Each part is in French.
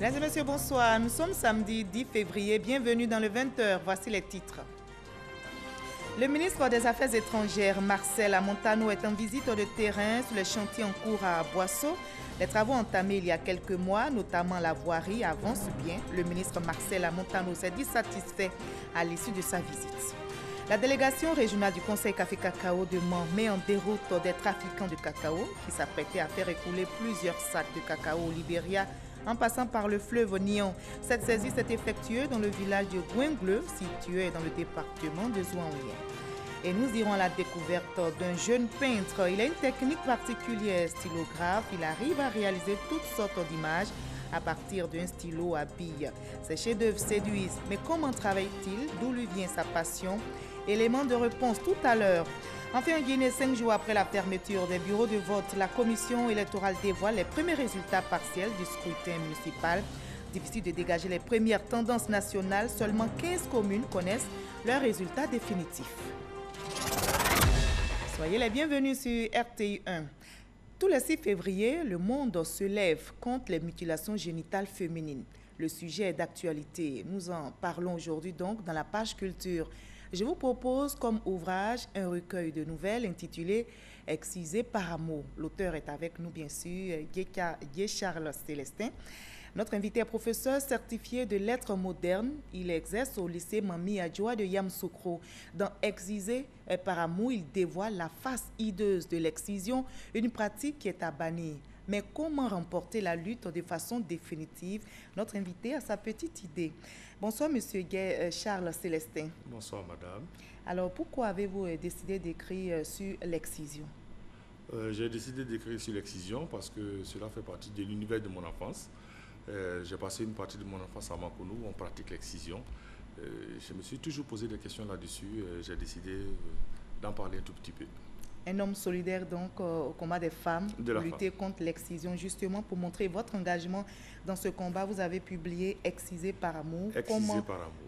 Mesdames et messieurs, bonsoir. Nous sommes samedi 10 février. Bienvenue dans le 20h. Voici les titres. Le ministre des Affaires étrangères, Marcel Amontano, est en visite de terrain sur les chantiers en cours à Boisseau. Les travaux entamés il y a quelques mois, notamment la voirie, avancent bien. Le ministre Marcel Amontano s'est dit satisfait à l'issue de sa visite. La délégation régionale du Conseil Café Cacao de Mans met en déroute des trafiquants de cacao qui s'apprêtaient à faire écouler plusieurs sacs de cacao au Libéria en passant par le fleuve Nyon. Cette saisie s'est effectuée dans le village de Gouingleu, situé dans le département de Zouaouia. Et nous irons à la découverte d'un jeune peintre. Il a une technique particulière, stylographe. Il arrive à réaliser toutes sortes d'images à partir d'un stylo à billes. Ses chefs-d'œuvre séduisent. Mais comment travaille-t-il? D'où lui vient sa passion? Élément de réponse tout à l'heure. Enfin, en Guinée, 5 jours après la fermeture des bureaux de vote, la commission électorale dévoile les premiers résultats partiels du scrutin municipal. Difficile de dégager les premières tendances nationales. Seulement 15 communes connaissent leurs résultats définitifs. Soyez les bienvenus sur RTI 1. Tous les 6 février, le monde se lève contre les mutilations génitales féminines. Le sujet est d'actualité. Nous en parlons aujourd'hui donc dans la page culture. Je vous propose comme ouvrage un recueil de nouvelles intitulé « Excisé par amour ». L'auteur est avec nous, bien sûr, Guy Charles Célestin. Notre invité est professeur certifié de lettres modernes. Il exerce au lycée Mami Adjoa de Yamoussoukro. Dans « Excisé par amour », il dévoile la face hideuse de l'excision, une pratique qui est à bannir. Mais comment remporter la lutte de façon définitive? Notre invité a sa petite idée. Bonsoir, Monsieur Guy Charles Célestin. Bonsoir, madame. Alors, pourquoi avez-vous décidé d'écrire sur l'excision? J'ai décidé d'écrire sur l'excision parce que cela fait partie de l'univers de mon enfance. J'ai passé une partie de mon enfance à Makonou où on pratique l'excision. Je me suis toujours posé des questions là-dessus. J'ai décidé d'en parler un tout petit peu. Un homme solidaire donc au combat des femmes pour lutter contre l'excision. Justement, pour montrer votre engagement dans ce combat, vous avez publié « Excisé par amour ». Comment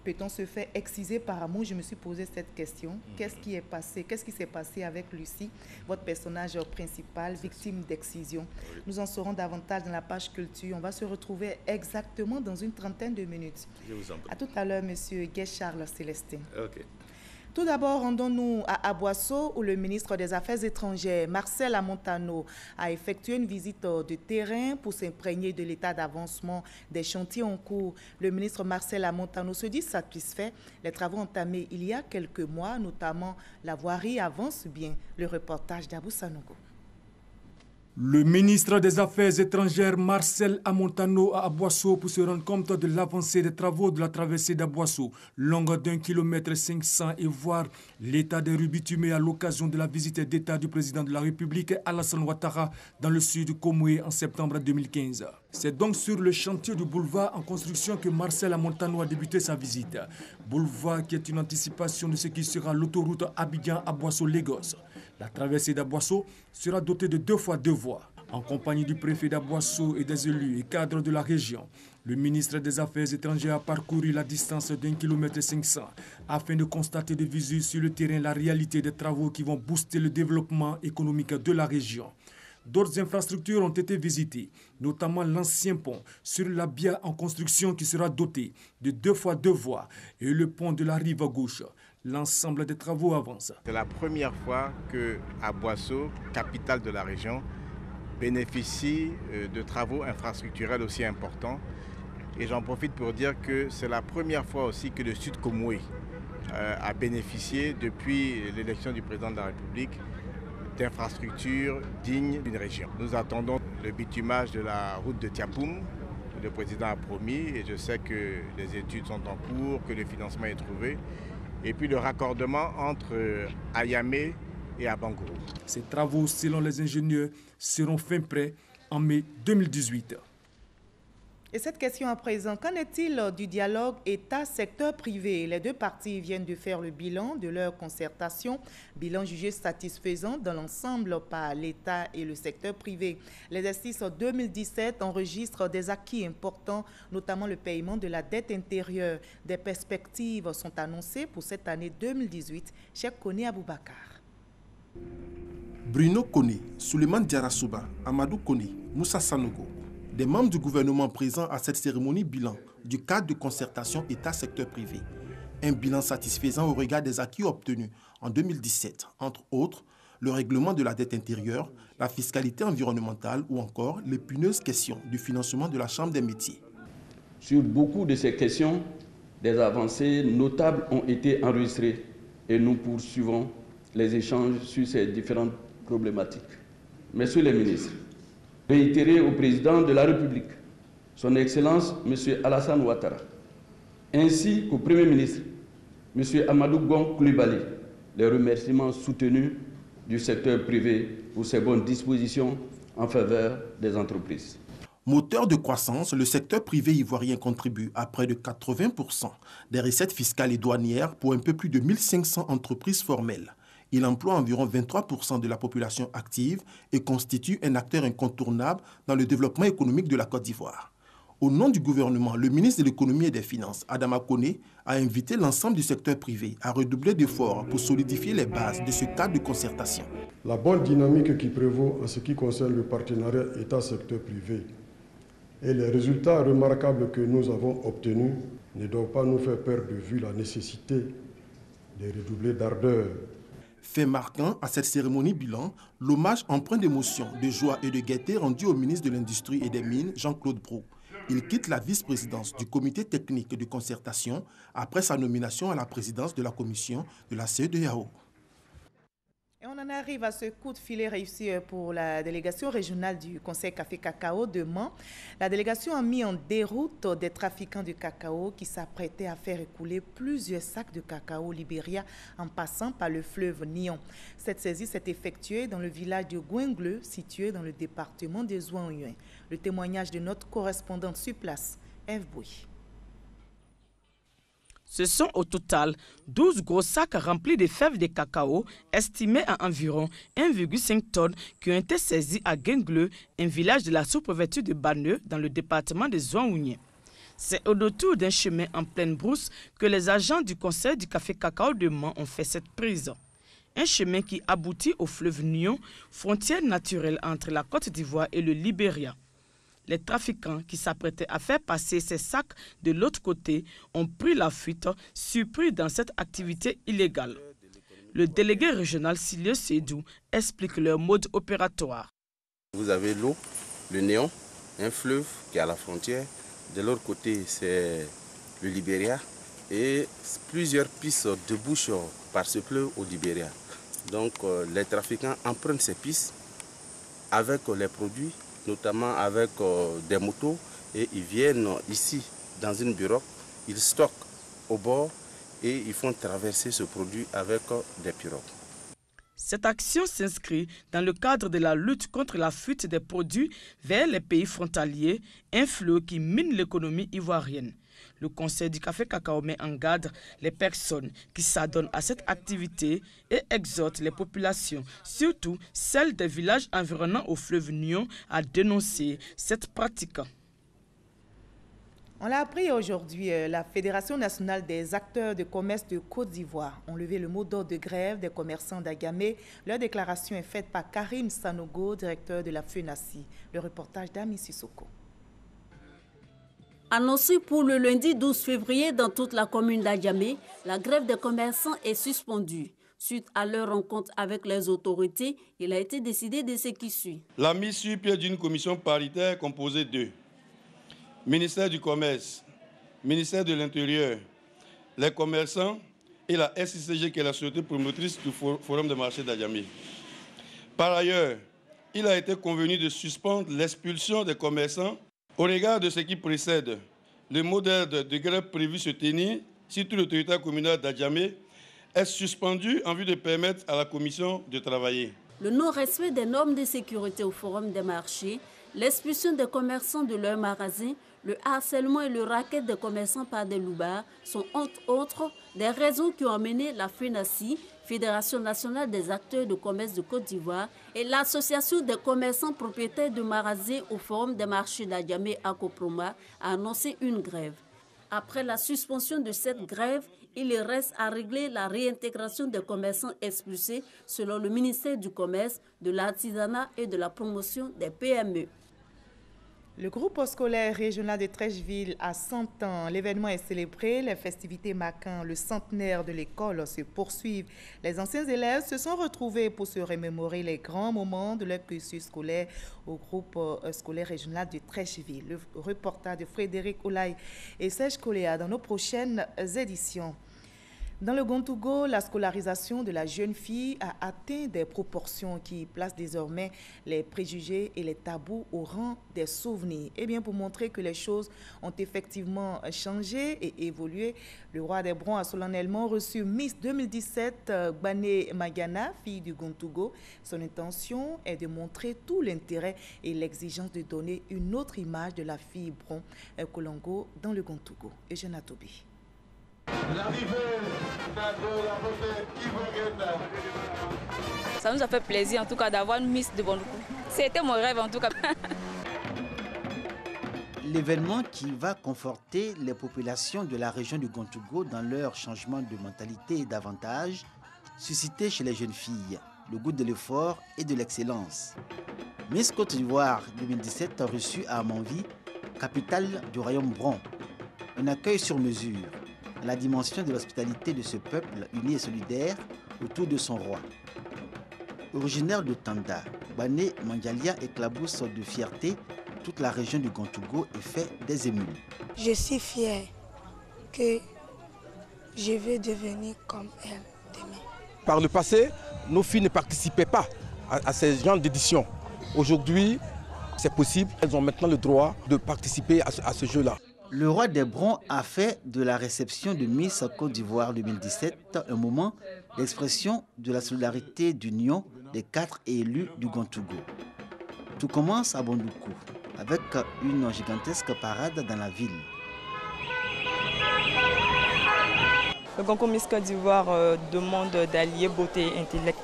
peut-on se faire exciser par amour? Je me suis posé cette question. Qu'est-ce qui est passé? Qu'est-ce qui s'est passé avec Lucie, votre personnage principal, victime d'excision? Oui. Nous en saurons davantage dans la page culture. On va se retrouver exactement dans une trentaine de minutes. Je vous en prie. À tout à l'heure, Monsieur Guy Charles Célestin. Ok. Tout d'abord, rendons-nous à Boisseau où le ministre des Affaires étrangères, Marcel Amontano, a effectué une visite de terrain pour s'imprégner de l'état d'avancement des chantiers en cours. Le ministre Marcel Amontano se dit satisfait. Les travaux entamés il y a quelques mois, notamment la voirie, avancent bien. Le reportage d'Abou Sanogo. Le ministre des Affaires étrangères Marcel Amontano à Boisseau pour se rendre compte de l'avancée des travaux de la traversée d'Aboisseau, longue d'1,5 km et voir l'état des rues bitumées à l'occasion de la visite d'État du président de la République Alassane Ouattara dans le sud Komoué en septembre 2015. C'est donc sur le chantier du boulevard en construction que Marcel Amontano a débuté sa visite. Boulevard qui est une anticipation de ce qui sera l'autoroute Abidjan-Aboisseau-Lagos. La traversée d'Aboisseau sera dotée de 2 fois 2 voies. En compagnie du préfet d'Aboisseau et des élus et cadres de la région, le ministre des Affaires étrangères a parcouru la distance d'1,5 km afin de constater de visu sur le terrain la réalité des travaux qui vont booster le développement économique de la région. D'autres infrastructures ont été visitées, notamment l'ancien pont sur la Bia en construction qui sera doté de 2 fois 2 voies et le pont de la rive gauche. L'ensemble des travaux avance. C'est la première fois que Aboisseau, capitale de la région, bénéficie de travaux infrastructurels aussi importants. Et j'en profite pour dire que c'est la première fois aussi que le Sud Komoué a bénéficié depuis l'élection du président de la République d'infrastructures dignes d'une région. Nous attendons le bitumage de la route de Tiapoum. Le président a promis et je sais que les études sont en cours, que le financement est trouvé. Et puis le raccordement entre Ayamé et Abangourou. Ces travaux, selon les ingénieurs, seront fin prêts en mai 2018. Et cette question à présent, qu'en est-il du dialogue État-secteur privé? Les deux parties viennent de faire le bilan de leur concertation, bilan jugé satisfaisant dans l'ensemble par l'État et le secteur privé. L'exercice 2017 enregistre des acquis importants, notamment le paiement de la dette intérieure. Des perspectives sont annoncées pour cette année 2018. Cheikh Kone Aboubakar. Bruno Kone, Suleiman Diarasouba, Amadou Kone, Moussa Sanogo. des membres du gouvernement présents à cette cérémonie bilan du cadre de concertation État-secteur privé. Un bilan satisfaisant au regard des acquis obtenus en 2017, entre autres, le règlement de la dette intérieure, la fiscalité environnementale ou encore l'épineuse question du financement de la Chambre des métiers. Sur beaucoup de ces questions, des avancées notables ont été enregistrées et nous poursuivons les échanges sur ces différentes problématiques. Messieurs les ministres, réitérez au président de la République, son Excellence M. Alassane Ouattara, ainsi qu'au Premier ministre, M. Amadou Gon Coulibaly, les remerciements soutenus du secteur privé pour ses bonnes dispositions en faveur des entreprises. Moteur de croissance, le secteur privé ivoirien contribue à près de 80% des recettes fiscales et douanières pour un peu plus de 1500 entreprises formelles. Il emploie environ 23% de la population active et constitue un acteur incontournable dans le développement économique de la Côte d'Ivoire. Au nom du gouvernement, le ministre de l'Économie et des Finances, Adama Koné, a invité l'ensemble du secteur privé à redoubler d'efforts pour solidifier les bases de ce cadre de concertation. La bonne dynamique qui prévaut en ce qui concerne le partenariat État-secteur privé et les résultats remarquables que nous avons obtenus ne doivent pas nous faire perdre de vue la nécessité de redoubler d'ardeur. Fait marquant à cette cérémonie bilan, l'hommage empreint d'émotion, de joie et de gaieté rendu au ministre de l'Industrie et des Mines, Jean-Claude Brou. Il quitte la vice-présidence du comité technique de concertation après sa nomination à la présidence de la commission de la CEDEAO. Et on en arrive à ce coup de filet réussi pour la délégation régionale du Conseil Café Cacao de Mans. La délégation a mis en déroute des trafiquants de cacao qui s'apprêtaient à faire écouler plusieurs sacs de cacao au Libéria en passant par le fleuve Nion. Cette saisie s'est effectuée dans le village de Gouingleu, situé dans le département des Zouan-Ouin. Le témoignage de notre correspondante sur place, Eve Bouy. Ce sont au total 12 gros sacs remplis de fèves de cacao, estimés à environ 1,5 tonnes, qui ont été saisis à Guingleu, un village de la sous-préfecture de Baneu, dans le département de Zouan-Ouin. C'est au détour d'un chemin en pleine brousse que les agents du Conseil du Café Cacao de Mans ont fait cette prise. Un chemin qui aboutit au fleuve Nion, frontière naturelle entre la Côte d'Ivoire et le Libéria. Les trafiquants qui s'apprêtaient à faire passer ces sacs de l'autre côté ont pris la fuite, surpris dans cette activité illégale. Le délégué régional Silio Sédou explique leur mode opératoire. Vous avez l'eau, le Néon, un fleuve qui est à la frontière. De l'autre côté, c'est le Libéria et plusieurs pistes de bouche par ce fleuve au Libéria. Donc les trafiquants empruntent ces pistes avec les produits, notamment avec des motos, et ils viennent ici dans une pirogue, ils stockent au bord et ils font traverser ce produit avec des pirogues. Cette action s'inscrit dans le cadre de la lutte contre la fuite des produits vers les pays frontaliers, un fléau qui mine l'économie ivoirienne. Le Conseil du Café Cacao met en garde les personnes qui s'adonnent à cette activité et exhorte les populations, surtout celles des villages environnants au fleuve Nion, à dénoncer cette pratique. On l'a appris aujourd'hui, la Fédération nationale des acteurs de commerce de Côte d'Ivoire ont levé le mot d'ordre de grève des commerçants d'Agamé. Leur déclaration est faite par Karim Sanogo, directeur de la FENACI. Le reportage d'Ami Sissoko. Annoncé pour le lundi 12 février dans toute la commune d'Adjamé, la grève des commerçants est suspendue. Suite à leur rencontre avec les autorités, il a été décidé de ce qui suit. La mise sur pied d'une commission paritaire composée de ministère du Commerce, ministère de l'Intérieur, les commerçants et la SICG qui est la société promotrice du Forum de marché d'Adjamé. Par ailleurs, il a été convenu de suspendre l'expulsion des commerçants. Au regard de ce qui précède, le modèle de grève prévu se tenir sur tout le territoire communal d'Adjamé est suspendu en vue de permettre à la commission de travailler. Le non-respect des normes de sécurité au Forum des marchés, l'expulsion des commerçants de leurs magasins, le harcèlement et le racket des commerçants par des loupards sont entre autres des raisons qui ont amené la FENACI, Fédération nationale des acteurs de commerce de Côte d'Ivoire, et l'Association des commerçants propriétaires de magasins au Forum des marchés d'Adjamé à Koproma à annoncer une grève. Après la suspension de cette grève, il reste à régler la réintégration des commerçants expulsés selon le ministère du Commerce, de l'Artisanat et de la promotion des PME. Le groupe scolaire régional de Trècheville a 100 ans. L'événement est célébré. Les festivités marquant le centenaire de l'école se poursuivent. Les anciens élèves se sont retrouvés pour se remémorer les grands moments de leur cursus scolaire au groupe scolaire régional de Trècheville. Le reportage de Frédéric Olaï et Serge Coléa dans nos prochaines éditions. Dans le Gontougo, la scolarisation de la jeune fille a atteint des proportions qui placent désormais les préjugés et les tabous au rang des souvenirs. Et bien, pour montrer que les choses ont effectivement changé et évolué, le roi des Brons a solennellement reçu Miss 2017 Bané Magana, fille du Gontougo. Son intention est de montrer tout l'intérêt et l'exigence de donner une autre image de la fille Bron Kolongo dans le Gontougo. Eugène Atobi. Ça nous a fait plaisir en tout cas d'avoir une Miss de Bondoukou. C'était mon rêve en tout cas. L'événement qui va conforter les populations de la région du Gontougo dans leur changement de mentalité et d'avantage, susciter chez les jeunes filles le goût de l'effort et de l'excellence. Miss Côte d'Ivoire 2017 a reçu à Amanvi, capitale du royaume Bron, un accueil sur mesure, à la dimension de l'hospitalité de ce peuple uni et solidaire autour de son roi. Originaire de Tanda, Bané Mandialia éclabousse de fierté toute la région du Gontougo et fait des émules. Je suis fière que je vais devenir comme elle demain. Par le passé, nos filles ne participaient pas à ces genres d'éditions. Aujourd'hui, c'est possible. Elles ont maintenant le droit de participer à ce jeu-là. Le roi des Brons a fait de la réception de Miss Côte d'Ivoire 2017 un moment d'expression de la solidarité d'union des 4 élus du Gontougo. Tout commence à Bondoukou, avec une gigantesque parade dans la ville. Le concours Miss Côte d'Ivoire demande d'allier beauté et intellect.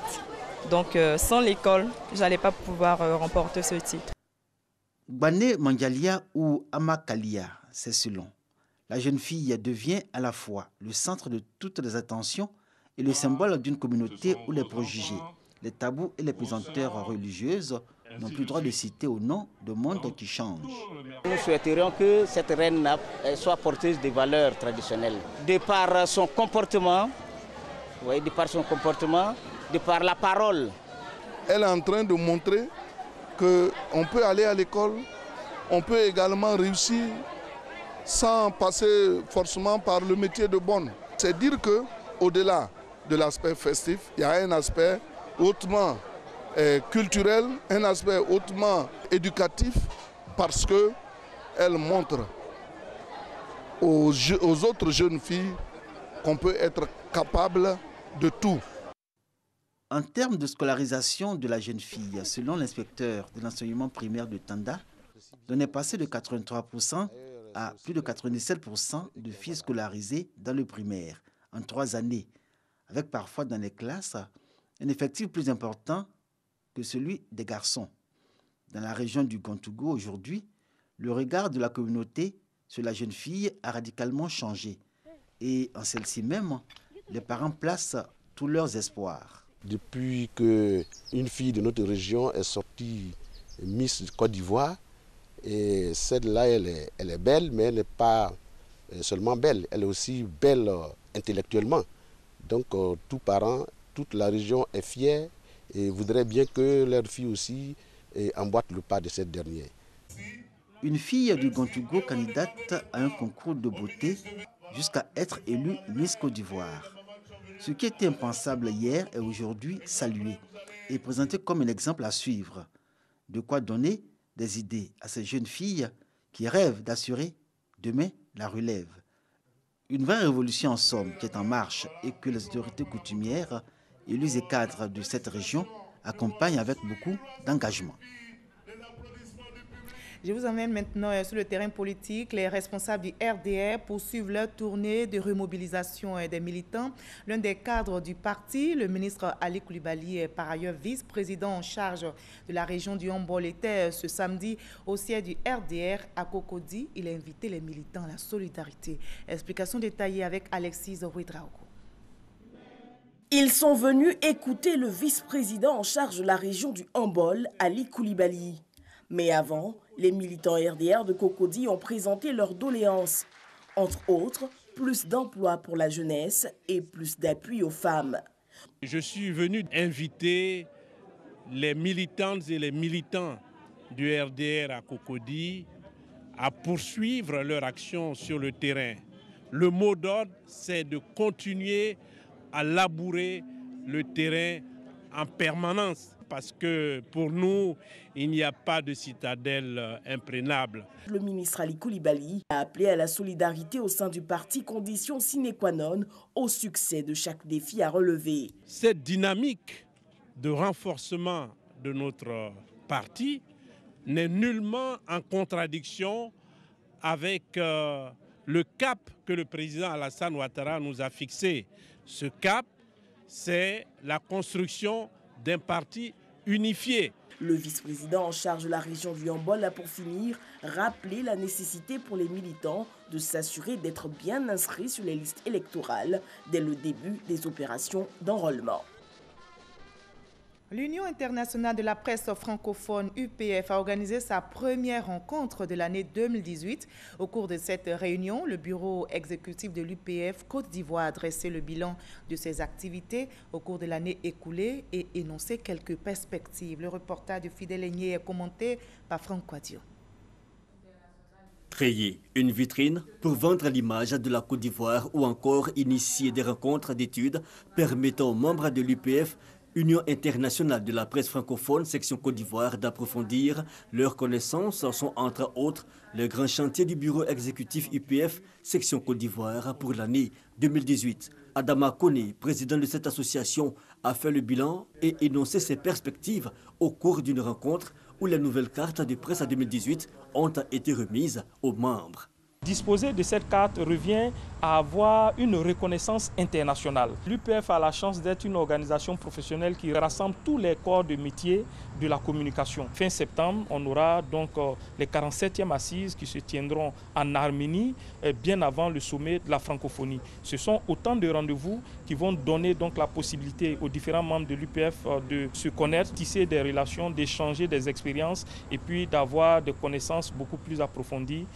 Donc sans l'école, je n'allais pas pouvoir remporter ce titre. Bané Mandialia ou Amakalia, c'est selon. La jeune fille devient à la fois le centre de toutes les attentions et le symbole d'une communauté où les préjugés, les tabous et les pesanteurs religieuses n'ont plus droit de citer au nom de monde qui change. Nous souhaiterions que cette reine soit porteuse des valeurs traditionnelles. De par son comportement, de par la parole. Elle est en train de montrer qu'on peut aller à l'école, on peut également réussir sans passer forcément par le métier de bonne. C'est dire qu'au-delà de l'aspect festif, il y a un aspect hautement culturel, un aspect hautement éducatif, parce qu'elle montre aux autres jeunes filles qu'on peut être capable de tout. En termes de scolarisation de la jeune fille, selon l'inspecteur de l'enseignement primaire de Tanda, on est passé de 83% à plus de 97% de filles scolarisées dans le primaire en 3 années, avec parfois dans les classes un effectif plus important que celui des garçons. Dans la région du Gontougo aujourd'hui, le regard de la communauté sur la jeune fille a radicalement changé. Et en celle-ci même, les parents placent tous leurs espoirs. Depuis qu'une fille de notre région est sortie Miss Côte d'Ivoire, et celle-là, elle est belle, mais elle n'est pas seulement belle, elle est aussi belle intellectuellement. Donc, tous parents, toute la région est fière et voudrait bien que leur fille aussi emboîte le pas de cette dernière. Une fille du Gontougo candidate à un concours de beauté jusqu'à être élue Miss Côte d'Ivoire. Ce qui était impensable hier est aujourd'hui salué et présenté comme un exemple à suivre. De quoi donner des idées à ces jeunes filles qui rêvent d'assurer demain la relève. Une vraie révolution en somme qui est en marche et que les autorités coutumières, élus et cadres de cette région accompagnent avec beaucoup d'engagement. Je vous emmène maintenant sur le terrain politique. Les responsables du RDR poursuivent leur tournée de remobilisation des militants. L'un des cadres du parti, le ministre Ali Koulibaly, est par ailleurs vice-président en charge de la région du Hombol, était ce samedi au siège du RDR à Cocody. Il a invité les militants à la solidarité. Explication détaillée avec Alexis Ouedraogo. Ils sont venus écouter le vice-président en charge de la région du Hombol, Ali Koulibaly. Mais avant, les militants RDR de Cocody ont présenté leurs doléances. Entre autres, plus d'emplois pour la jeunesse et plus d'appui aux femmes. Je suis venu inviter les militantes et les militants du RDR à Cocody à poursuivre leur action sur le terrain. Le mot d'ordre, c'est de continuer à labourer le terrain en permanence, parce que pour nous, il n'y a pas de citadelle imprégnable. Le ministre Ali Koulibaly a appelé à la solidarité au sein du parti, condition sine qua non au succès de chaque défi à relever. Cette dynamique de renforcement de notre parti n'est nullement en contradiction avec le cap que le président Alassane Ouattara nous a fixé. Ce cap, c'est la construction d'un parti unifié. Le vice-président en charge de la région du Yambol a pour finir rappelé la nécessité pour les militants de s'assurer d'être bien inscrits sur les listes électorales dès le début des opérations d'enrôlement. L'Union internationale de la presse francophone UPF a organisé sa première rencontre de l'année 2018. Au cours de cette réunion, le bureau exécutif de l'UPF Côte d'Ivoire a dressé le bilan de ses activités au cours de l'année écoulée et énoncé quelques perspectives. Le reportage de Fidèle Aigné est commenté par Franck Quadio. Créer une vitrine pour vendre l'image de la Côte d'Ivoire ou encore initier des rencontres d'études permettant aux membres de l'UPF Union internationale de la presse francophone, section Côte d'Ivoire, d'approfondir leurs connaissances sont entre autres les grands chantiers du bureau exécutif UPF, section Côte d'Ivoire pour l'année 2018. Adama Kone, président de cette association, a fait le bilan et énoncé ses perspectives au cours d'une rencontre où les nouvelles cartes de presse à 2018 ont été remises aux membres. Disposer de cette carte revient à avoir une reconnaissance internationale. L'UPF a la chance d'être une organisation professionnelle qui rassemble tous les corps de métier de la communication. Fin septembre, on aura donc les 47e assises qui se tiendront en Arménie, bien avant le sommet de la francophonie. Ce sont autant de rendez-vous qui vont donner donc la possibilité aux différents membres de l'UPF de se connaître, tisser des relations, d'échanger des expériences et puis d'avoir des connaissances beaucoup plus approfondies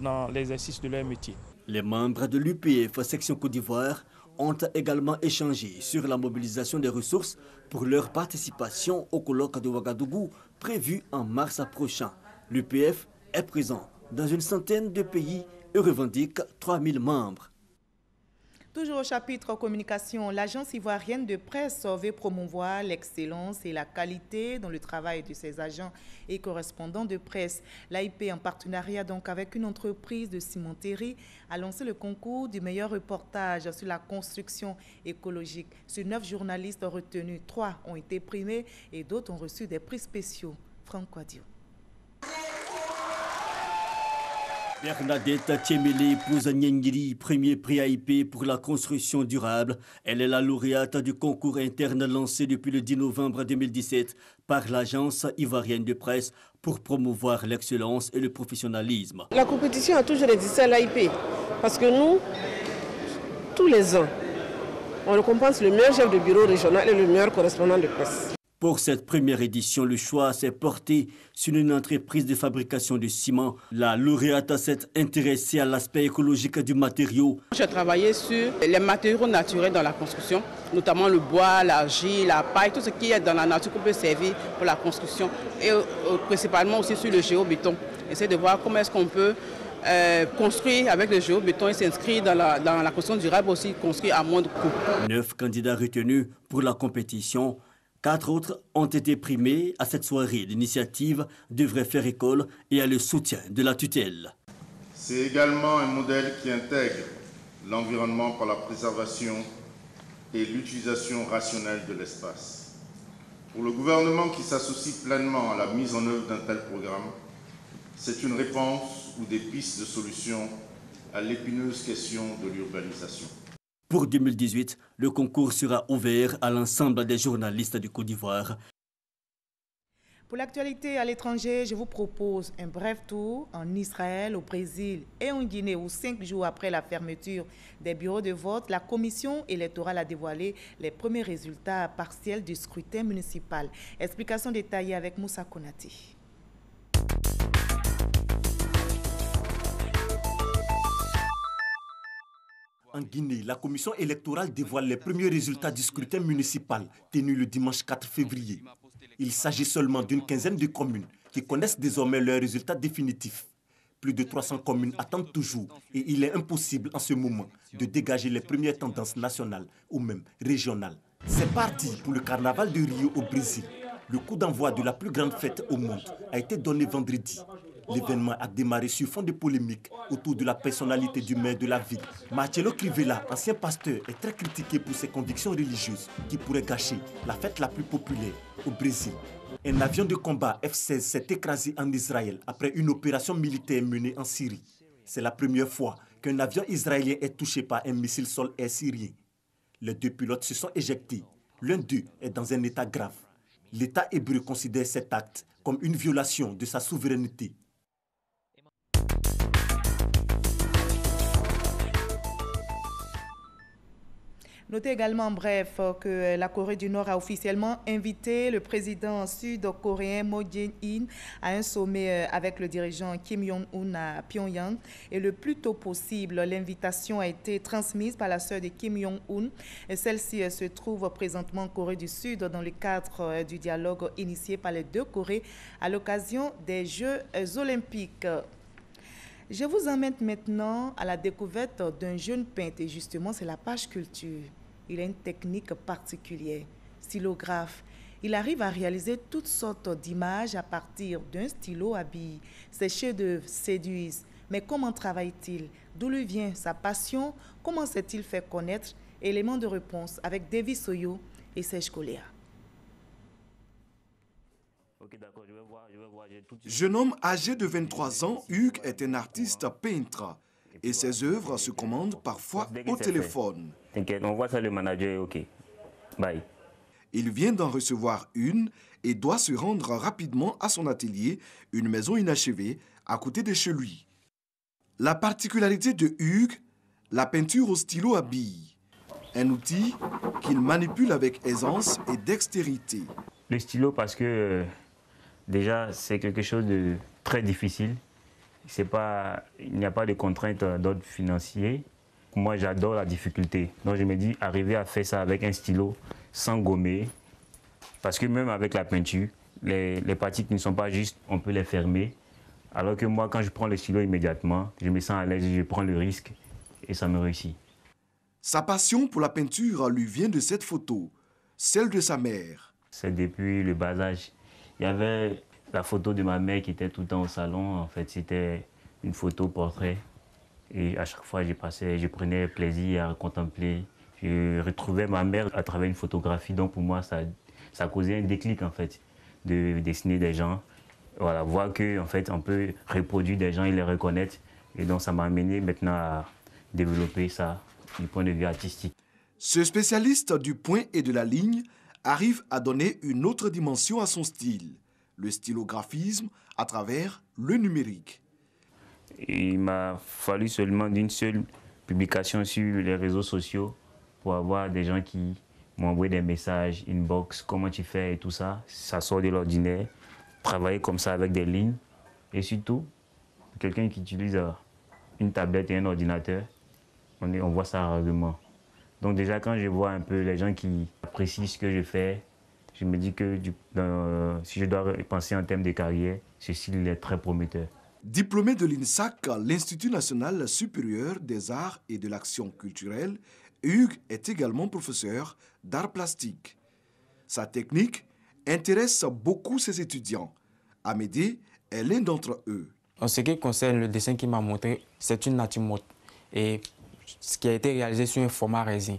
dans l'exercice de leur métier. Les membres de l'UPF section Côte d'Ivoire ont également échangé sur la mobilisation des ressources pour leur participation au colloque de Ouagadougou prévu en mars prochain. L'UPF est présent dans une centaine de pays et revendique 3000 membres. Toujours au chapitre communication, l'agence ivoirienne de presse veut promouvoir l'excellence et la qualité dans le travail de ses agents et correspondants de presse. L'AIP, en partenariat donc avec une entreprise de cimenterie, a lancé le concours du meilleur reportage sur la construction écologique. Sur 9 journalistes retenus, 3 ont été primés et d'autres ont reçu des prix spéciaux. Franck Quadio. Bernadette Tchemele, épouse Nyengiri, premier prix AIP pour la construction durable. Elle est la lauréate du concours interne lancé depuis le 10 novembre 2017 par l'agence ivoirienne de presse pour promouvoir l'excellence et le professionnalisme. La compétition a toujours existé à l'AIP parce que nous, tous les ans, on récompense le meilleur chef de bureau régional et le meilleur correspondant de presse. Pour cette première édition, le choix s'est porté sur une entreprise de fabrication de ciment. La lauréate s'est intéressée à l'aspect écologique du matériau. J'ai travaillé sur les matériaux naturels dans la construction, notamment le bois, l'argile, la paille, tout ce qui est dans la nature qu'on peut servir pour la construction et principalement aussi sur le géobéton. Essayer de voir comment est-ce qu'on peut construire avec le géobéton et s'inscrire dans la construction durable aussi, construire à moindre coût. 9 candidats retenus pour la compétition. 4 autres ont été primés à cette soirée. L'initiative devrait faire école et a le soutien de la tutelle. C'est également un modèle qui intègre l'environnement par la préservation et l'utilisation rationnelle de l'espace. Pour le gouvernement qui s'associe pleinement à la mise en œuvre d'un tel programme, c'est une réponse ou des pistes de solutions à l'épineuse question de l'urbanisation. Pour 2018, le concours sera ouvert à l'ensemble des journalistes du Côte d'Ivoire. Pour l'actualité à l'étranger, je vous propose un bref tour en Israël, au Brésil et en Guinée où 5 jours après la fermeture des bureaux de vote, la commission électorale a dévoilé les premiers résultats partiels du scrutin municipal. Explication détaillée avec Moussa Konati. En Guinée, la commission électorale dévoile les premiers résultats du scrutin municipal tenu le dimanche 4 février. Il s'agit seulement d'une quinzaine de communes qui connaissent désormais leurs résultats définitifs. Plus de 300 communes attendent toujours et il est impossible en ce moment de dégager les premières tendances nationales ou même régionales. C'est parti pour le carnaval de Rio au Brésil. Le coup d'envoi de la plus grande fête au monde a été donné vendredi. L'événement a démarré sur fond de polémique autour de la personnalité du maire de la ville. Marcelo Crivella, ancien pasteur, est très critiqué pour ses convictions religieuses qui pourraient gâcher la fête la plus populaire au Brésil. Un avion de combat F-16 s'est écrasé en Israël après une opération militaire menée en Syrie. C'est la première fois qu'un avion israélien est touché par un missile sol-air syrien. Les 2 pilotes se sont éjectés. L'un d'eux est dans un état grave. L'État hébreu considère cet acte comme une violation de sa souveraineté. Notez également en bref que la Corée du Nord a officiellement invité le président sud-coréen Moon Jae-in à un sommet avec le dirigeant Kim Jong-un à Pyongyang. Et le plus tôt possible, l'invitation a été transmise par la sœur de Kim Jong-un. Celle-ci se trouve présentement en Corée du Sud dans le cadre du dialogue initié par les 2 Corées à l'occasion des Jeux olympiques. Je vous emmène maintenant à la découverte d'un jeune peintre et justement c'est la page culture. Il a une technique particulière, stylographe. Il arrive à réaliser toutes sortes d'images à partir d'un stylo à billes. Ses chefs-d'œuvre séduisent. Mais comment travaille-t-il? D'où lui vient sa passion? Comment s'est-il fait connaître? Élément de réponse avec David Soyo et Serge Coléa. Jeune homme âgé de 23 ans, Hugues est un artiste peintre et ses œuvres se commandent parfois au téléphone. T'inquiète, on voit ça le manager, ok. Bye. Il vient d'en recevoir une et doit se rendre rapidement à son atelier, une maison inachevée à côté de chez lui. La particularité de Hugues, la peinture au stylo à billes, un outil qu'il manipule avec aisance et dextérité. Le stylo parce que déjà c'est quelque chose de très difficile. Il n'y a pas de contraintes d'ordre financier. Moi j'adore la difficulté. Donc je me dis arriver à faire ça avec un stylo sans gommer. Parce que même avec la peinture, les parties qui ne sont pas justes, on peut les fermer. Alors que moi quand je prends le stylo immédiatement, je me sens à l'aise, je prends le risque et ça me réussit. Sa passion pour la peinture lui vient de cette photo, celle de sa mère. C'est depuis le bas âge. Il y avait la photo de ma mère qui était tout le temps au salon. En fait, c'était une photo portrait. Et à chaque fois, je prenais plaisir à contempler. Je retrouvais ma mère à travers une photographie. Donc pour moi, ça causait un déclic en fait, de dessiner des gens. Voilà, voir que en fait, on peut reproduire des gens et les reconnaître. Et donc ça m'a amené maintenant à développer ça du point de vue artistique. Ce spécialiste du point et de la ligne arrive à donner une autre dimension à son style, le stylographisme à travers le numérique. Il m'a fallu seulement d'une seule publication sur les réseaux sociaux pour avoir des gens qui m'ont envoyé des messages, inbox, comment tu fais et tout ça. Ça sort de l'ordinaire. Travailler comme ça avec des lignes et surtout, quelqu'un qui utilise une tablette et un ordinateur, on voit ça rarement. Donc déjà, quand je vois un peu les gens qui apprécient ce que je fais, je me dis que si je dois penser en termes de carrière, ce style est très prometteur. Diplômé de l'INSAC, l'Institut national supérieur des arts et de l'action culturelle, Hugues est également professeur d'art plastique. Sa technique intéresse beaucoup ses étudiants. Amédée est l'un d'entre eux. En ce qui concerne le dessin qu'il m'a montré, c'est une nature morte. Et ce qui a été réalisé sur un format raisin.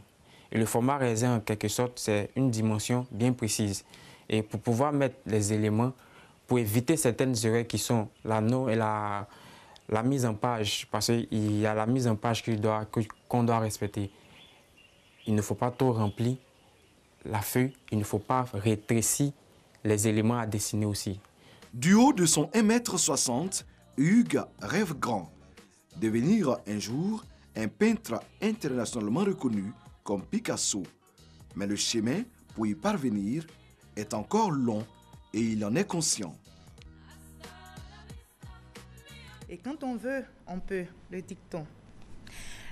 Et le format raisin, en quelque sorte, c'est une dimension bien précise. Et pour pouvoir mettre les éléments, pour éviter certaines erreurs qui sont la mise en page, parce qu'il y a la mise en page qu'on doit respecter. Il ne faut pas trop remplir la feuille, il ne faut pas rétrécir les éléments à dessiner aussi. Du haut de son 1,60 m, Hugues rêve grand. Devenir un jour un peintre internationalement reconnu comme Picasso. Mais le chemin pour y parvenir est encore long et il en est conscient. Et quand on veut, on peut, le dicton.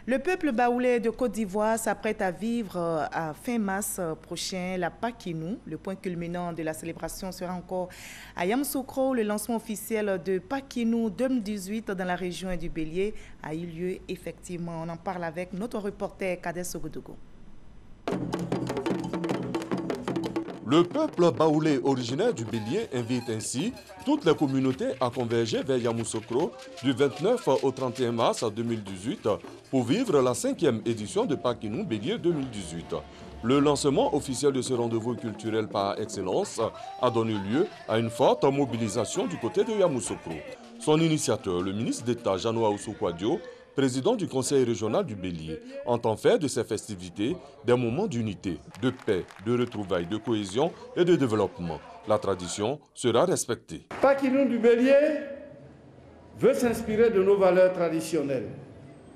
Le peuple baoulé de Côte d'Ivoire s'apprête à vivre à fin mars prochain la Pakinou. Le point culminant de la célébration sera encore à Yamoussoukro. Le lancement officiel de Pakinou 2018 dans la région du Bélier a eu lieu effectivement. On en parle avec notre reporter Kader Sogodogo. Le peuple baoulé originaire du Bélier invite ainsi toutes les communautés à converger vers Yamoussoukro du 29 au 31 mars 2018 pour vivre la 5e édition de Pakinou Bélier 2018. Le lancement officiel de ce rendez-vous culturel par excellence a donné lieu à une forte mobilisation du côté de Yamoussoukro. Son initiateur, le ministre d'État Jeannot Ahoussou-Kouadio, président du conseil régional du Bélier, entend faire de ces festivités des moments d'unité, de paix, de retrouvailles, de cohésion et de développement. La tradition sera respectée. Pakinou du Bélier veut s'inspirer de nos valeurs traditionnelles,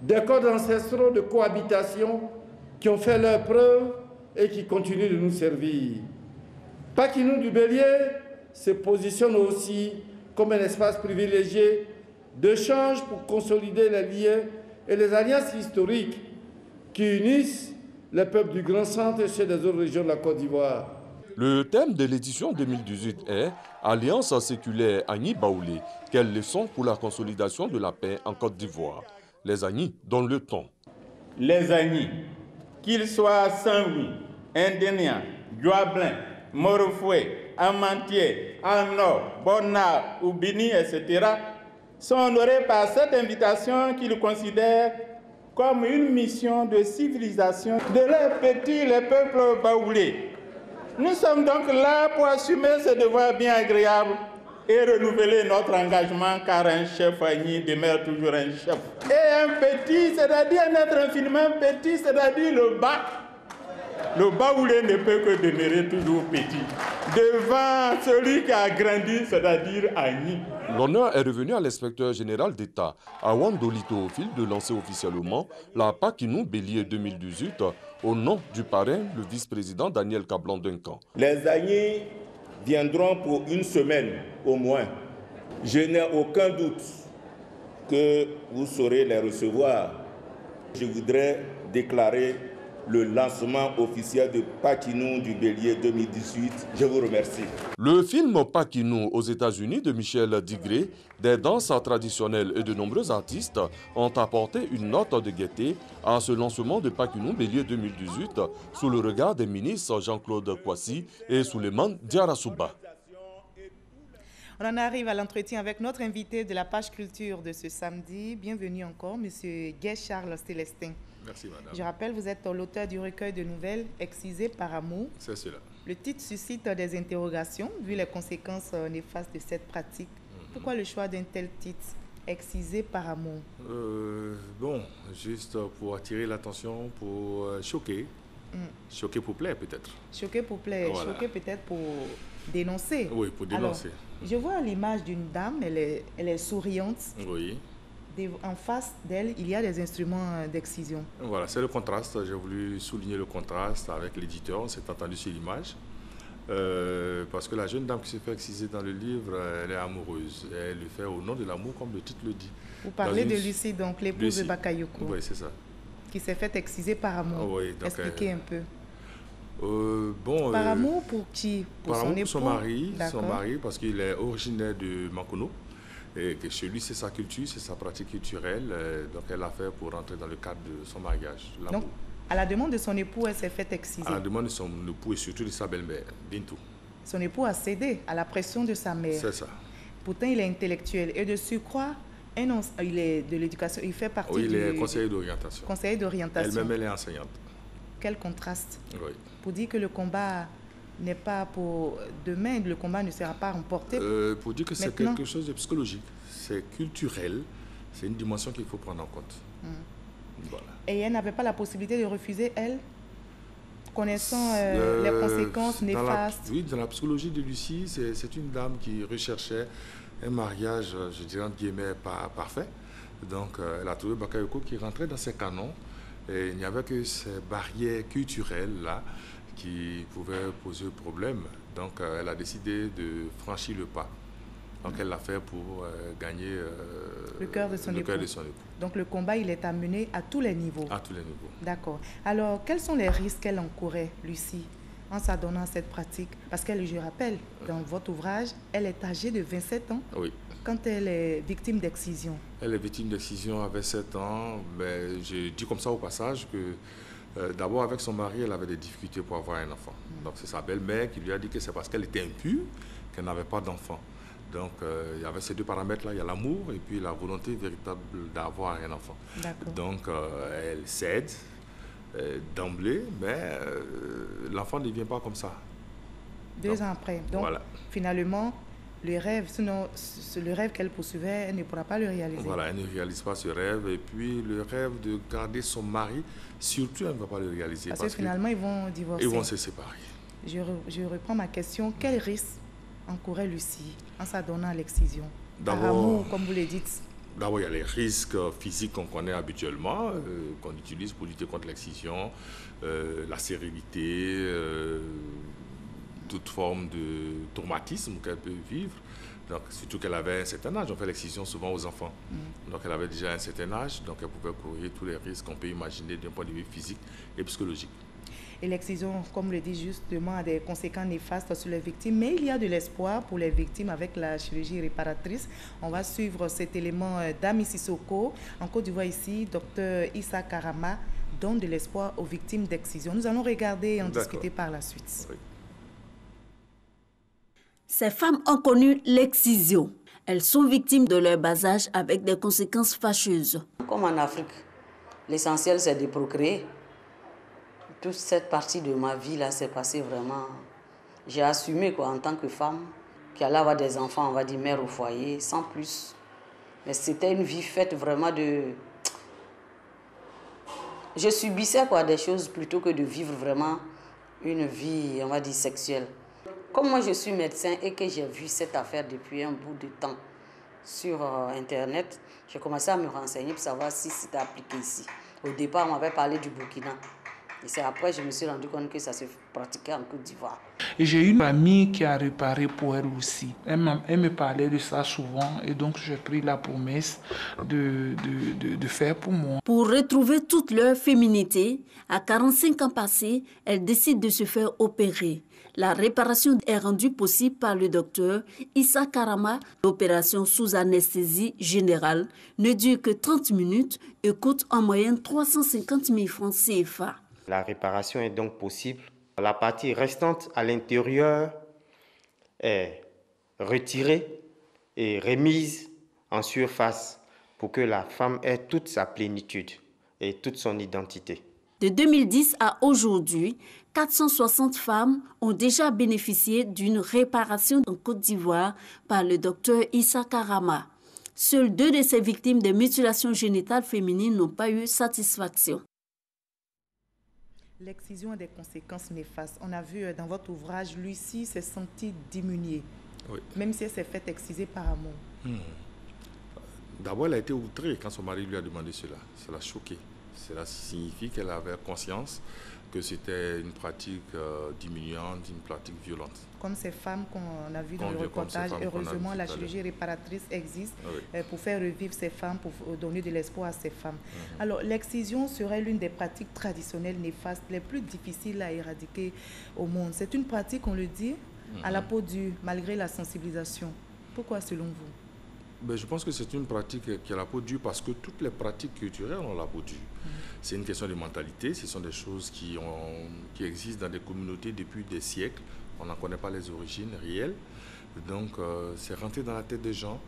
des codes ancestraux de cohabitation qui ont fait leur preuve et qui continuent de nous servir. Pakinou du Bélier se positionne aussi comme un espace privilégié d'échange pour consolider les liens et les alliances historiques qui unissent les peuples du Grand Centre et ceux des autres régions de la Côte d'Ivoire. Le thème de l'édition 2018 est « Alliance séculaire Agni Baoulé, quelle leçon pour la consolidation de la paix en Côte d'Ivoire ?» Les Agni donnent le ton. Les Agni, qu'ils soient Saint-Louis, Indénian, Djoablin, Morofoué, Amantier, Anor, Bonnard ou Bini, etc., sont honorés par cette invitation qu'ils considèrent comme une mission de civilisation de leurs petits, les peuples baoulés. Nous sommes donc là pour assumer ce devoir bien agréable et renouveler notre engagement, car un chef Agni demeure toujours un chef. Et un petit, c'est-à-dire un être infiniment petit, c'est-à-dire le bas. Le baoulé ne peut que demeurer toujours petit, devant celui qui a grandi, c'est-à-dire Agni. L'honneur est revenu à l'inspecteur général d'État, Awan Dolito, au fil de lancer officiellement la Pakinou Bélier 2018 au nom du parrain, le vice-président Daniel Kablan-Duncan. Les Agni viendront pour une semaine au moins. Je n'ai aucun doute que vous saurez les recevoir. Je voudrais déclarer le lancement officiel de Pakinou du Bélier 2018. Je vous remercie. Le film Pakinou aux États-Unis de Michel Digré, des danses traditionnelles et de nombreux artistes ont apporté une note de gaieté à ce lancement de Pakinou Bélier 2018 sous le regard des ministres Jean-Claude Kouassi et Souleymane Diarra-Souba. On en arrive à l'entretien avec notre invité de la page culture de ce samedi. Bienvenue encore, M. Guy-Charles Célestin. Merci, madame. Je rappelle, vous êtes l'auteur du recueil de nouvelles Excisées par amour. C'est cela. Le titre suscite des interrogations, vu les conséquences néfastes de cette pratique. Pourquoi le choix d'un tel titre, Excisées par amour? Bon, juste pour attirer l'attention, pour choquer. Choquer pour plaire, peut-être. Choquer pour plaire, voilà. Choquer peut-être pour dénoncer. Oui, pour dénoncer. Alors, je vois l'image d'une dame, elle est souriante. Oui. En face d'elle, il y a des instruments d'excision. Voilà, c'est le contraste. J'ai voulu souligner le contraste avec l'éditeur. On s'est entendu sur l'image. Parce que la jeune dame qui se fait exciser dans le livre, elle est amoureuse. Elle le fait au nom de l'amour, comme le titre le dit. Vous parlez de Lucie, donc l'épouse de Bakayoko. Oui, c'est ça. Qui s'est fait exciser par amour. Oui, donc, expliquez un peu. Par amour pour qui? Pour son époux? Son mari, parce qu'il est originaire de Makono. Et que chez lui, c'est sa culture, c'est sa pratique culturelle. Donc, elle l'a fait pour rentrer dans le cadre de son mariage. Donc, à la demande de son époux, elle s'est fait exciser. À la demande de son époux et surtout de sa belle-mère, Bintou. Son époux a cédé à la pression de sa mère. C'est ça. Pourtant, il est intellectuel. Et de surcroît, il est de l'éducation. Il fait partie il est conseiller d'orientation. Conseiller d'orientation. Elle-même, elle est enseignante. Quel contraste. Oui. Pour dire que le combat n'est pas pour demain, le combat ne sera pas remporté. Pour dire que c'est quelque chose de psychologique, c'est culturel, c'est une dimension qu'il faut prendre en compte. Voilà. Et elle n'avait pas la possibilité de refuser, elle, connaissant les conséquences néfastes. Oui, dans la psychologie de Lucie, c'est une dame qui recherchait un mariage, je dirais entre guillemets, pas parfait. Donc elle a trouvé Bakayoko qui rentrait dans ses canons. Et il n'y avait que ces barrières culturelles-là qui pouvaient poser problème. Donc elle a décidé de franchir le pas. Donc elle l'a fait pour gagner le cœur de son époux. Donc le combat, il est amené à tous les niveaux. À tous les niveaux. D'accord. Alors, quels sont les risques qu'elle encourait, Lucie, en s'adonnant à cette pratique? Parce qu'elle, je rappelle, dans votre ouvrage, elle est âgée de 27 ans. Oui. Quand elle est victime d'excision. Elle est victime d'excision à 27 ans. Mais je dis comme ça au passage que d'abord avec son mari, elle avait des difficultés pour avoir un enfant. Donc c'est sa belle-mère qui lui a dit que c'est parce qu'elle était impure qu'elle n'avait pas d'enfant. Donc, il y avait ces deux paramètres-là. Il y a l'amour et puis la volonté véritable d'avoir un enfant. Donc, elle cède d'emblée, mais l'enfant ne vient pas comme ça. Deux ans après. Donc, voilà. Finalement, le rêve, sinon, le rêve qu'elle poursuivait, elle ne pourra pas le réaliser. Voilà, elle ne réalise pas ce rêve. Et puis, le rêve de garder son mari, surtout, elle ne va pas le réaliser. Parce que finalement, ils vont divorcer. Ils vont se séparer. Je reprends ma question. Quel risque encourait Lucie en s'adonnant à l'excision? Par amour, comme vous le dites. D'abord, il y a les risques physiques qu'on connaît habituellement, qu'on utilise pour lutter contre l'excision, la stérilité, toute forme de traumatisme qu'elle peut vivre. Donc, surtout qu'elle avait un certain âge, on fait l'excision souvent aux enfants. Donc, elle avait déjà un certain âge, donc elle pouvait courir tous les risques qu'on peut imaginer d'un point de vue physique et psychologique. Et l'excision, comme le dit justement, a des conséquences néfastes sur les victimes. Mais il y a de l'espoir pour les victimes avec la chirurgie réparatrice. On va suivre cet élément d'Ami Sissoko. En Côte d'Ivoire ici, Dr Issa Karama donne de l'espoir aux victimes d'excision. Nous allons regarder et en discuter par la suite. Oui. Ces femmes ont connu l'excision. Elles sont victimes de leur bas âge avec des conséquences fâcheuses. Comme en Afrique, l'essentiel c'est de procréer. Toute cette partie de ma vie là s'est passée vraiment. J'ai assumé quoi en tant que femme qui allait avoir des enfants, on va dire mère au foyer, sans plus. Mais c'était une vie faite vraiment de. Je subissais quoi des choses plutôt que de vivre vraiment une vie, on va dire sexuelle. Comme moi je suis médecin et que j'ai vu cette affaire depuis un bout de temps sur Internet, j'ai commencé à me renseigner pour savoir si c'était appliqué ici. Au départ, on m'avait parlé du Burkina. Et c'est après que je me suis rendu compte que ça se pratiquait en Côte d'Ivoire. Et j'ai une amie qui a réparé pour elle aussi. Elle me parlait de ça souvent et donc j'ai pris la promesse de faire pour moi. Pour retrouver toute leur féminité, à 45 ans passés, elle décide de se faire opérer. La réparation est rendue possible par le docteur Issa Karama. L'opération sous anesthésie générale ne dure que 30 minutes et coûte en moyenne 350 000 francs CFA. La réparation est donc possible. La partie restante à l'intérieur est retirée et remise en surface pour que la femme ait toute sa plénitude et toute son identité. De 2010 à aujourd'hui, 460 femmes ont déjà bénéficié d'une réparation en Côte d'Ivoire par le docteur Issa Karama. Seules 2 de ces victimes de mutilations génitales féminines n'ont pas eu satisfaction. L'excision a des conséquences néfastes. On a vu dans votre ouvrage, Lucie s'est sentie diminuée, même si elle s'est faite exciser par amour. D'abord, elle a été outrée quand son mari lui a demandé cela. Cela l'a choquée. Cela signifie qu'elle avait conscience que c'était une pratique diminuante, une pratique violente. Comme ces femmes qu'on a vues dans le reportage, heureusement, la chirurgie réparatrice existe pour faire revivre ces femmes, pour donner de l'espoir à ces femmes. Alors, l'excision serait l'une des pratiques traditionnelles néfastes les plus difficiles à éradiquer au monde. C'est une pratique, on le dit, à la peau dure, malgré la sensibilisation. Pourquoi, selon vous? Je pense que c'est une pratique qui a la peau dure parce que toutes les pratiques culturelles ont la peau dure. C'est une question de mentalité, ce sont des choses qui existent dans des communautés depuis des siècles. On n'en connaît pas les origines réelles. Donc, c'est rentré dans la tête des gens.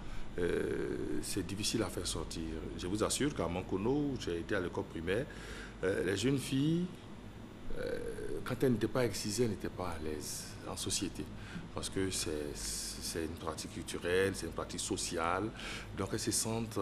C'est difficile à faire sortir. Je vous assure qu'à Mankono, où j'ai été à l'école primaire, les jeunes filles, quand elles n'étaient pas excisées, elles n'étaient pas à l'aise en société. Parce que c'est une pratique culturelle, c'est une pratique sociale. Donc elles se sentent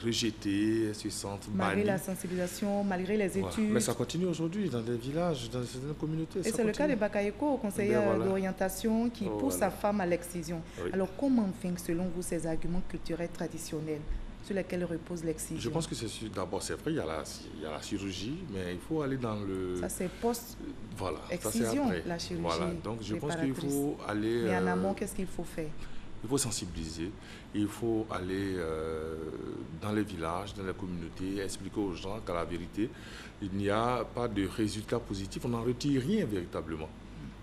rejetées, elles se sentent bannies. Malgré la sensibilisation, malgré les études. Mais ça continue aujourd'hui dans des villages, dans certaines communautés. Et c'est le cas de Bakayoko, conseillère d'orientation, qui pousse sa femme à l'excision. Alors comment vaincre, selon vous, ces arguments culturels traditionnels sur lesquels repose l'excision? Je pense que d'abord, c'est vrai, il y a la chirurgie, mais il faut aller dans le... Ça, c'est post-excision, la chirurgie. Voilà, donc je pense qu'il faut aller... Mais en amont, qu'est-ce qu'il faut faire? Il faut sensibiliser, il faut aller dans les villages, dans les communautés, expliquer aux gens qu'à la vérité, il n'y a pas de résultat positif, on n'en retire rien véritablement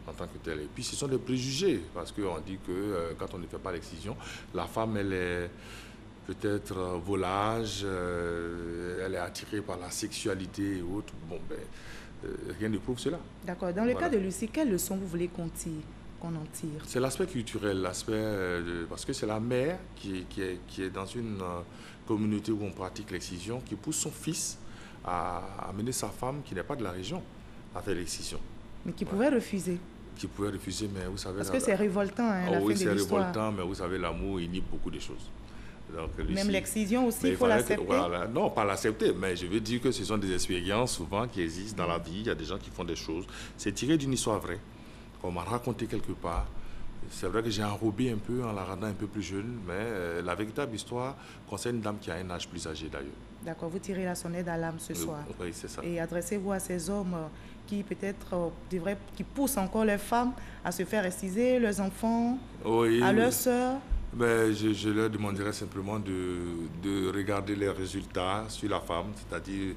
en tant que tel. Et puis ce sont des préjugés, parce qu'on dit que quand on ne fait pas l'excision, la femme, elle est peut-être volage, elle est attirée par la sexualité et autres. Bon, rien ne prouve cela. D'accord. Dans le cas de Lucie, quelles leçons vous voulez qu'on en tire? C'est l'aspect culturel, parce que c'est la mère qui est dans une communauté où on pratique l'excision, qui pousse son fils à amener sa femme, qui n'est pas de la région, à faire l'excision. Mais qui pouvait refuser. Qui pouvait refuser, mais vous savez... Parce que c'est révoltant, hein, la fin de l'histoire. Oui, c'est révoltant, mais vous savez, l'amour inhibe beaucoup de choses. Donc, même l'excision aussi, il faut l'accepter. Voilà, non, pas l'accepter, mais je veux dire que ce sont des expériences souvent qui existent dans la vie. Il y a des gens qui font des choses. C'est tiré d'une histoire vraie, qu'on m'a raconté quelque part. C'est vrai que j'ai enrobé un peu en la rendant un peu plus jeune, mais la véritable histoire concerne une dame qui a un âge plus âgé d'ailleurs. D'accord, vous tirez la sonnette d'alarme ce soir. Oui, c'est ça. Et adressez-vous à ces hommes qui peut-être qui poussent encore les femmes à se faire exciser, leurs enfants, à leurs sœurs. Ben, je leur demanderais simplement de regarder les résultats sur la femme, c'est-à-dire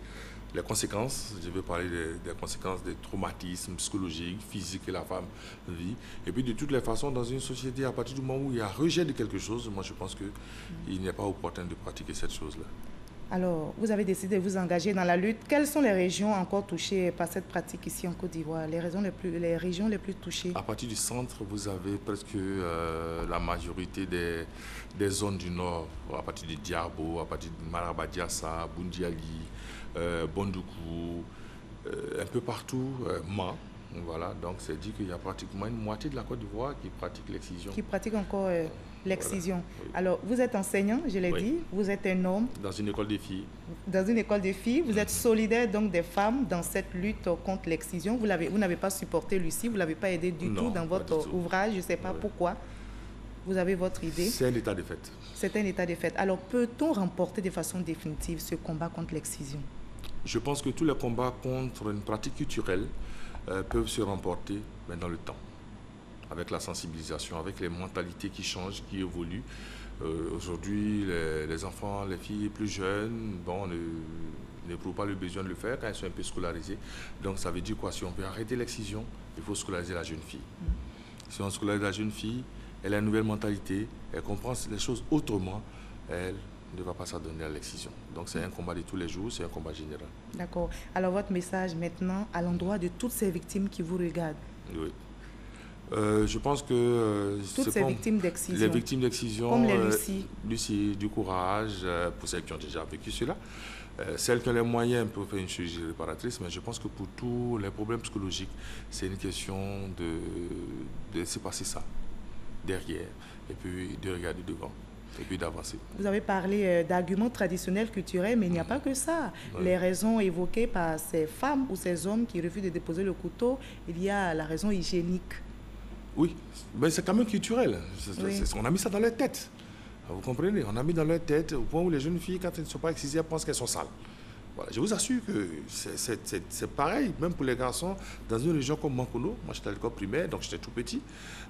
les conséquences. Je vais parler des conséquences des traumatismes psychologiques, physiques que la femme vit. Et puis de toutes les façons, dans une société, à partir du moment où il y a rejet de quelque chose, moi je pense qu'il n'est pas opportun de pratiquer cette chose-là. Alors, vous avez décidé de vous engager dans la lutte. Quelles sont les régions encore touchées par cette pratique ici en Côte d'Ivoire, les régions les plus touchées? À partir du centre, vous avez presque la majorité des zones du nord, à partir de Diabo, à partir de Marabadiassa, Bundiali, Bondoukou, un peu partout, Ma. Voilà, donc c'est dit qu'il y a pratiquement une moitié de la Côte d'Ivoire qui pratique l'excision. Qui pratique encore l'excision. Voilà, oui. Alors, vous êtes enseignant, je l'ai dit, vous êtes un homme. Dans une école des filles. Dans une école des filles, vous êtes solidaire donc des femmes dans cette lutte contre l'excision. Vous n'avez pas supporté Lucie, vous ne l'avez pas aidé du tout dans votre ouvrage, je ne sais pas pourquoi. Vous avez votre idée. C'est un état de fait. C'est un état de fait. Alors, peut-on remporter de façon définitive ce combat contre l'excision? Je pense que tous les combats contre une pratique culturelle peuvent se remporter dans le temps, avec la sensibilisation, avec les mentalités qui changent, qui évoluent. Aujourd'hui, les enfants, les filles plus jeunes, n'éprouvent pas le besoin de le faire quand elles sont un peu scolarisées. Donc ça veut dire quoi? Si on veut arrêter l'excision, il faut scolariser la jeune fille. Si on scolarise la jeune fille, elle a une nouvelle mentalité, elle comprend les choses autrement, elle ne va pas s'adonner à l'excision. Donc c'est un combat de tous les jours, c'est un combat général. D'accord. Alors votre message maintenant à l'endroit de toutes ces victimes qui vous regardent? Oui. Je pense que... toutes ces victimes d'excision. Les victimes d'excision. Comme les Lucie. Lucie, du courage, pour celles qui ont déjà vécu cela. Celles qui ont les moyens pour faire une chirurgie réparatrice, mais je pense que pour tous les problèmes psychologiques, c'est une question de se passer ça derrière et puis de regarder devant. Et puis d'avancer. Vous avez parlé d'arguments traditionnels, culturels, mais il n'y a pas que ça. Oui. Les raisons évoquées par ces femmes ou ces hommes qui refusent de déposer le couteau, il y a la raison hygiénique. Oui, mais c'est quand même culturel. On a mis ça dans leur tête. Vous comprenez? On a mis dans leur tête au point où les jeunes filles, quand elles ne sont pas excisées, elles pensent qu'elles sont sales. Voilà. Je vous assure que c'est pareil, même pour les garçons, dans une région comme Mankono. Moi, j'étais à l'école primaire, donc j'étais tout petit.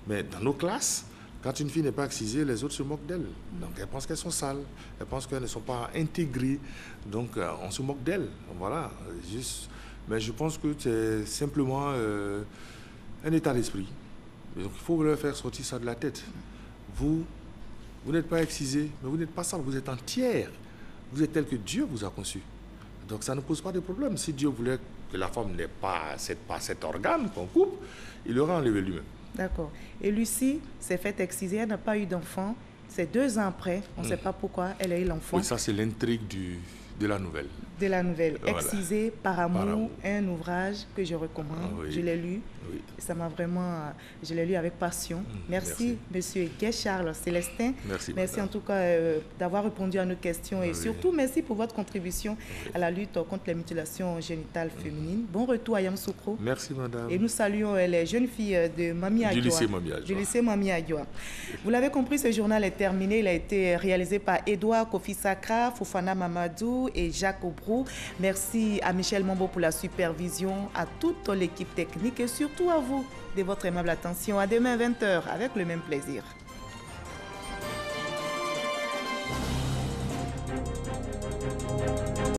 Mais dans nos classes, quand une fille n'est pas excisée, les autres se moquent d'elle. Donc elles pensent qu'elles sont sales, elles pensent qu'elles ne sont pas intégrées. Donc on se moque d'elles. Voilà. Mais je pense que c'est simplement un état d'esprit. Donc il faut leur faire sortir ça de la tête. Vous n'êtes pas excisé, mais vous n'êtes pas sale, vous êtes entière. Vous êtes tel que Dieu vous a conçu. Donc ça ne pose pas de problème. Si Dieu voulait que la femme n'ait pas cet organe qu'on coupe, il l'aurait enlevé lui-même. D'accord. Et Lucie s'est faite exciser, elle n'a pas eu d'enfant. C'est 2 ans après, on ne sait pas pourquoi elle a eu l'enfant. Oui, ça c'est l'intrigue de la nouvelle. De la nouvelle. Voilà. Excisée par amour, un ouvrage que je recommande. Oui. Je l'ai lu. Oui. Ça m'a vraiment... Je l'ai lu avec passion. Merci, monsieur Guy-Charles Célestin. Merci en tout cas d'avoir répondu à nos questions et surtout merci pour votre contribution à la lutte contre les mutilations génitales féminines. Bon retour à Yamoussoukro. Merci madame. Et nous saluons les jeunes filles de Mami Adjoa. Du lycée Mami Adjoa. Vous l'avez compris, ce journal est terminé. Il a été réalisé par Edouard Kofi Sakra, Fofana Mamadou et Jacques Obrou. Merci à Michel Mambo pour la supervision, à toute l'équipe technique et surtout à vous de votre aimable attention. À demain 20h avec le même plaisir.